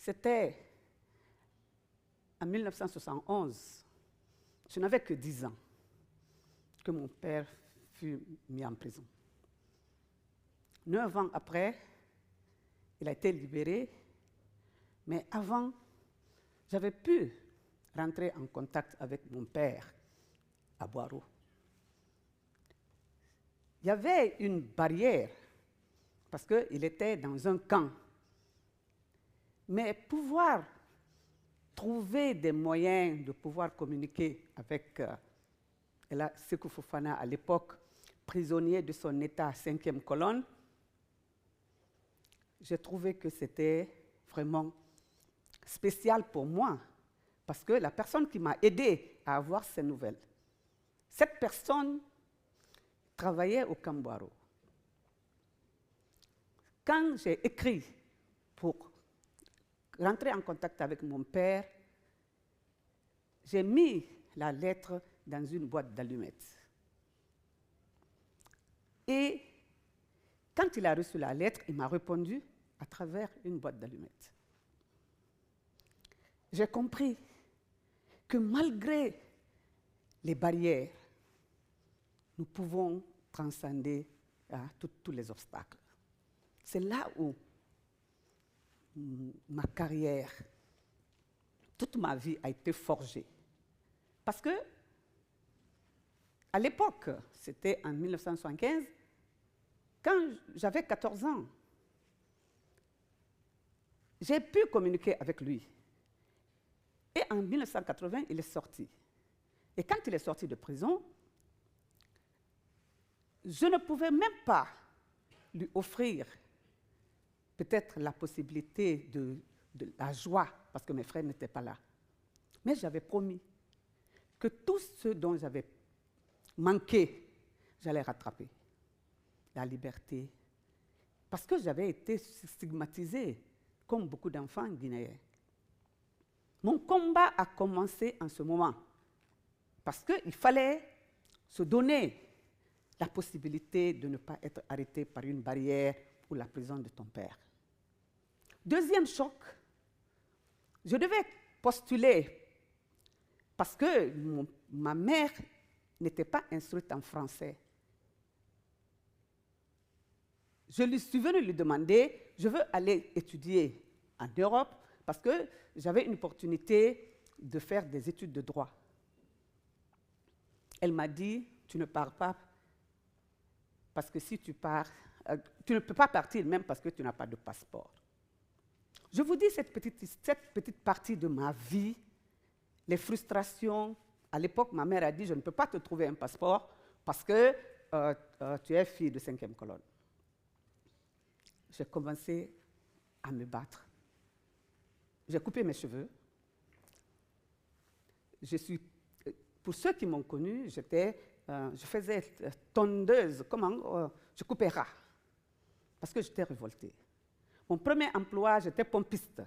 C'était en 1971, je n'avais que 10 ans, que mon père fut mis en prison. 9 ans après, il a été libéré, mais avant, j'avais pu rentrer en contact avec mon père à Boiro. Il y avait une barrière, parce qu'il était dans un camp. Mais pouvoir trouver des moyens de pouvoir communiquer avec Sékou Fofana à l'époque, prisonnier de son État 5e colonne, j'ai trouvé que c'était vraiment spécial pour moi, parce que la personne qui m'a aidé à avoir ces nouvelles, cette personne travaillait au Camp Boiro. Quand j'ai écrit pour rentrer en contact avec mon père, j'ai mis la lettre dans une boîte d'allumettes. Et quand il a reçu la lettre, il m'a répondu à travers une boîte d'allumettes. J'ai compris que malgré les barrières, nous pouvons transcender tous les obstacles. C'est là où ma carrière, toute ma vie a été forgée. Parce que, à l'époque, c'était en 1975, quand j'avais 14 ans, j'ai pu communiquer avec lui. Et en 1980, il est sorti. Et quand il est sorti de prison, je ne pouvais même pas lui offrir peut-être la possibilité de la joie, parce que mes frères n'étaient pas là. Mais j'avais promis que tout ce dont j'avais manqué, j'allais rattraper. La liberté. Parce que j'avais été stigmatisée, comme beaucoup d'enfants guinéens. Mon combat a commencé en ce moment, parce qu'il fallait se donner la possibilité de ne pas être arrêté par une barrière ou la prison de ton père. Deuxième choc, je devais postuler parce que ma mère n'était pas instruite en français. Je suis venue lui demander, je veux aller étudier en Europe parce que j'avais une opportunité de faire des études de droit. Elle m'a dit, tu ne pars pas parce que si tu pars, tu ne peux pas partir même parce que tu n'as pas de passeport. Je vous dis cette petite partie de ma vie, les frustrations. À l'époque, ma mère a dit, je ne peux pas te trouver un passeport parce que tu es fille de 5e colonne. J'ai commencé à me battre. J'ai coupé mes cheveux. Pour ceux qui m'ont connue, je faisais tondeuse, je coupais ras, parce que j'étais révoltée. Mon premier emploi, j'étais pompiste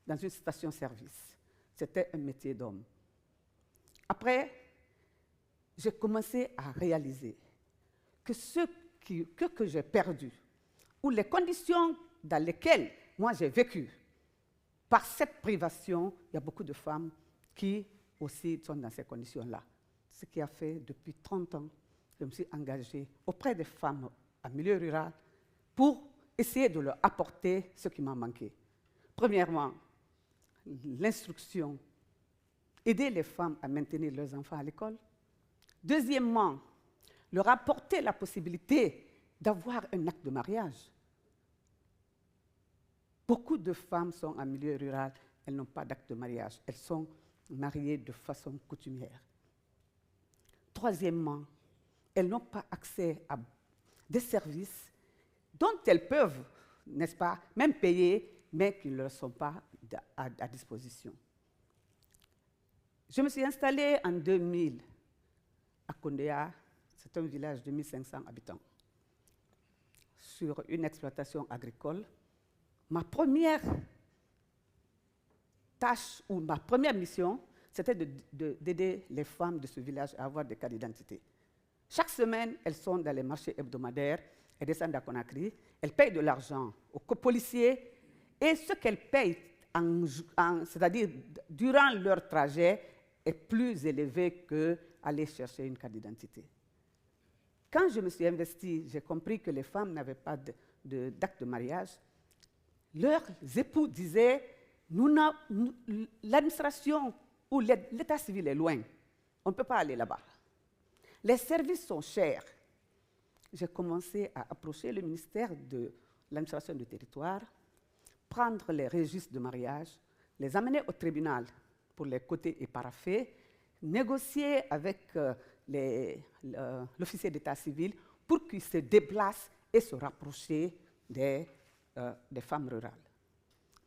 dans une station-service. C'était un métier d'homme. Après, j'ai commencé à réaliser que ce que j'ai perdu, ou les conditions dans lesquelles moi j'ai vécu, par cette privation, il y a beaucoup de femmes qui aussi sont dans ces conditions-là. Ce qui a fait depuis 30 ans, je me suis engagée auprès des femmes en milieu rural pour essayer de leur apporter ce qui m'a manqué. Premièrement, l'instruction, aider les femmes à maintenir leurs enfants à l'école. Deuxièmement, leur apporter la possibilité d'avoir un acte de mariage. Beaucoup de femmes sont en milieu rural, elles n'ont pas d'acte de mariage, elles sont mariées de façon coutumière. Troisièmement, elles n'ont pas accès à des services dont elles peuvent, n'est-ce pas, même payer, mais qui ne leur sont pas à disposition. Je me suis installée en 2000 à Kondéa, c'est un village de 1500 habitants, sur une exploitation agricole. Ma première tâche ou ma première mission, c'était d'aider les femmes de ce village à avoir des cartes d'identité. Chaque semaine, elles sont dans les marchés hebdomadaires, elles descendent à Conakry, elles payent de l'argent aux policiers, et ce qu'elles payent c'est-à-dire durant leur trajet, est plus élevé qu'aller chercher une carte d'identité. Quand je me suis investie, j'ai compris que les femmes n'avaient pas d'acte de mariage. Leurs époux disaient, l'administration ou l'état civil est loin, on ne peut pas aller là-bas. Les services sont chers. J'ai commencé à approcher le ministère de l'administration du territoire, prendre les registres de mariage, les amener au tribunal pour les côtés et paraphés, négocier avec l'officier d'état civil pour qu'il se déplace et se rapprocher des femmes rurales.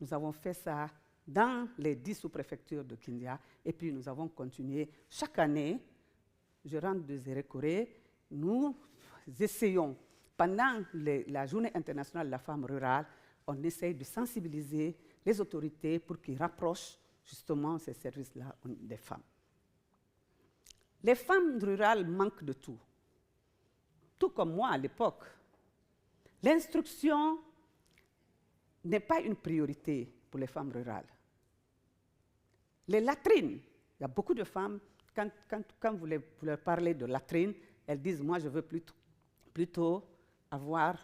Nous avons fait ça dans les 10 sous-préfectures de Kindia et puis nous avons continué. Chaque année, je rentre de Zérékoré, nous essayons, pendant la Journée internationale de la femme rurale, on essaye de sensibiliser les autorités pour qu'ils rapprochent justement ces services-là des femmes. Les femmes rurales manquent de tout. Tout comme moi à l'époque. L'instruction n'est pas une priorité pour les femmes rurales. Les latrines, il y a beaucoup de femmes, quand vous leur parlez de latrines, elles disent, moi je veux plutôt avoir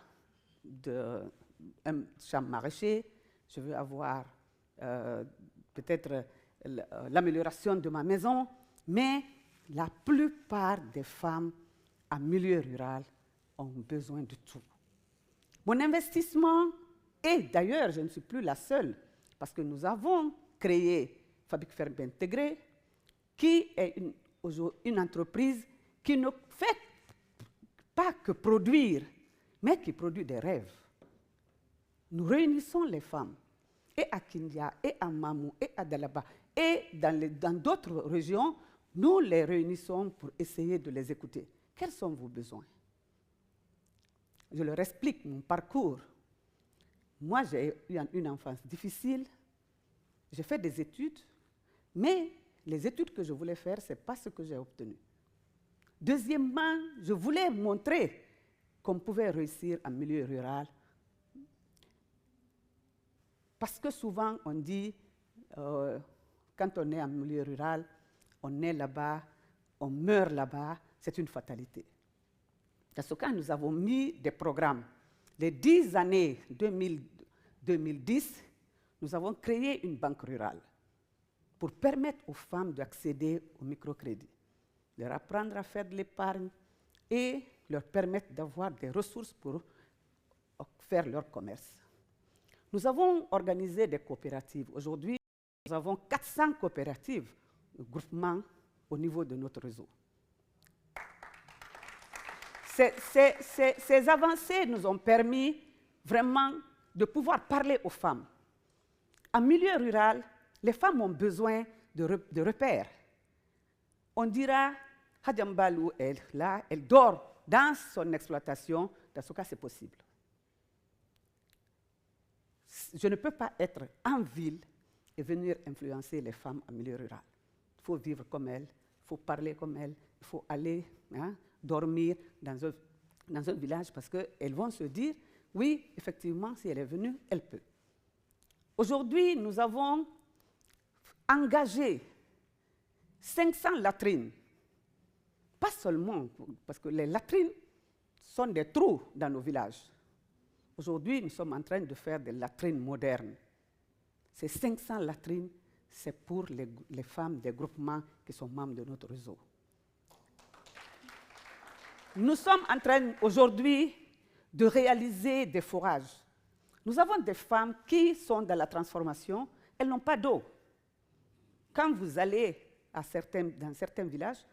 un champ maraîcher, je veux avoir peut-être l'amélioration de ma maison, mais la plupart des femmes en milieu rural ont besoin de tout. Mon investissement, et d'ailleurs je ne suis plus la seule, parce que nous avons créé Fabrique Ferme Intégrée, qui est une entreprise qui ne fait pas que produire, mais qui produit des rêves. Nous réunissons les femmes, et à Kindia, et à Mamou, et à Dalaba, et dans d'autres régions, nous les réunissons pour essayer de les écouter. Quels sont vos besoins? Je leur explique mon parcours. Moi, j'ai eu une enfance difficile, j'ai fait des études, mais les études que je voulais faire, ce n'est pas ce que j'ai obtenu. Deuxièmement, je voulais montrer qu'on pouvait réussir en milieu rural. Parce que souvent, on dit, quand on est en milieu rural, on est là-bas, on meurt là-bas, c'est une fatalité. Dans ce cas, nous avons mis des programmes. Les 10 années 2010, nous avons créé une banque rurale pour permettre aux femmes d'accéder au microcrédit, leur apprendre à faire de l'épargne et leur permettre d'avoir des ressources pour faire leur commerce. Nous avons organisé des coopératives. Aujourd'hui, nous avons 400 coopératives, groupements au niveau de notre réseau. Ces avancées nous ont permis vraiment de pouvoir parler aux femmes. En milieu rural, les femmes ont besoin de repères. On dira, Hadjambalou est là, elle dort dans son exploitation, dans ce cas c'est possible. Je ne peux pas être en ville et venir influencer les femmes en milieu rural. Il faut vivre comme elles, il faut parler comme elles, il faut aller dormir dans un village parce qu'elles vont se dire, oui, effectivement, si elle est venue, elle peut. Aujourd'hui, nous avons engagé 500 latrines. Pas seulement, parce que les latrines sont des trous dans nos villages. Aujourd'hui, nous sommes en train de faire des latrines modernes. Ces 500 latrines, c'est pour les femmes des groupements qui sont membres de notre réseau. Nous sommes en train aujourd'hui de réaliser des forages. Nous avons des femmes qui sont dans la transformation, elles n'ont pas d'eau. Quand vous allez dans certains villages,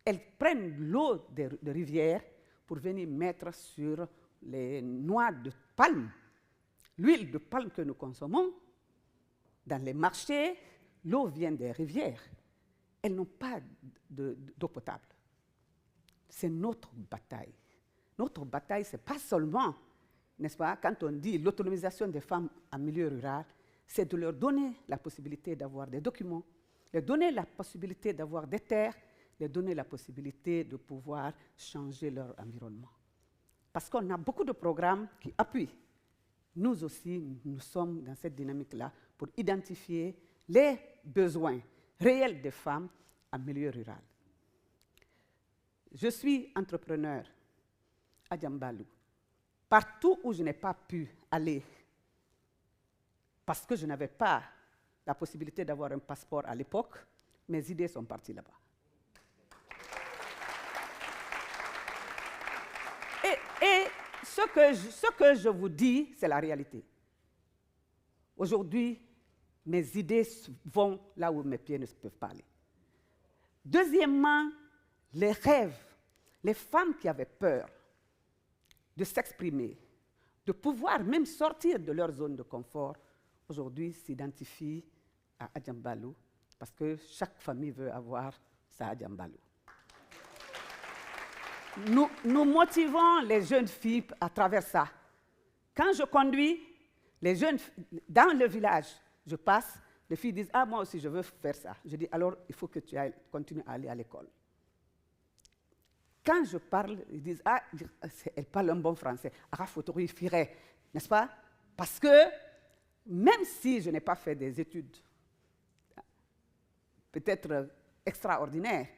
elles prennent l'eau de rivière pour venir mettre sur les noix de palme, l'huile de palme que nous consommons. Dans les marchés, l'eau vient des rivières. Elles n'ont pas d'eau potable. C'est notre bataille. Notre bataille, ce n'est pas seulement, n'est-ce pas, quand on dit l'autonomisation des femmes en milieu rural, c'est de leur donner la possibilité d'avoir des documents, leur donner la possibilité d'avoir des terres, leur donner la possibilité de pouvoir changer leur environnement. Parce qu'on a beaucoup de programmes qui appuient. Nous aussi, nous sommes dans cette dynamique-là pour identifier les besoins réels des femmes en milieu rural. Je suis entrepreneur à Djambalou. Partout où je n'ai pas pu aller, parce que je n'avais pas la possibilité d'avoir un passeport à l'époque, mes idées sont parties là-bas. Et ce que je vous dis, c'est la réalité. Aujourd'hui, mes idées vont là où mes pieds ne peuvent pas aller. Deuxièmement, les rêves. Les femmes qui avaient peur de s'exprimer, de pouvoir même sortir de leur zone de confort, aujourd'hui s'identifient à Adjambalou, parce que chaque famille veut avoir sa Adjambalou. Nous motivons les jeunes filles à travers ça. Quand je conduis, les jeunes, dans le village, je passe, les filles disent « Ah, moi aussi, je veux faire ça ». Je dis « Alors, il faut que tu continues à aller à l'école ». Quand je parle, ils disent « Ah, elle parle un bon français, Arafotori Firé », n'est-ce pas? Parce que même si je n'ai pas fait des études peut-être extraordinaires,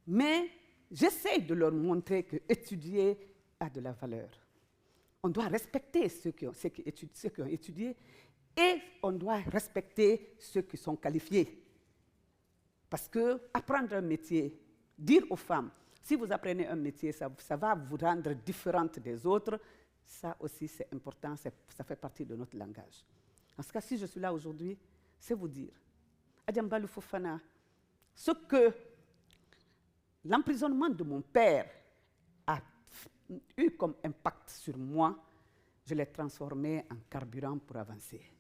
mais j'essaie de leur montrer qu'étudier a de la valeur. On doit respecter ceux qui ont étudié et on doit respecter ceux qui sont qualifiés. Parce qu'apprendre un métier, dire aux femmes, si vous apprenez un métier, ça va vous rendre différente des autres, ça aussi c'est important, ça fait partie de notre langage. En ce cas, si je suis là aujourd'hui, c'est vous dire, Adjambalou Fofana, ce que l'emprisonnement de mon père a eu comme impact sur moi, je l'ai transformé en carburant pour avancer.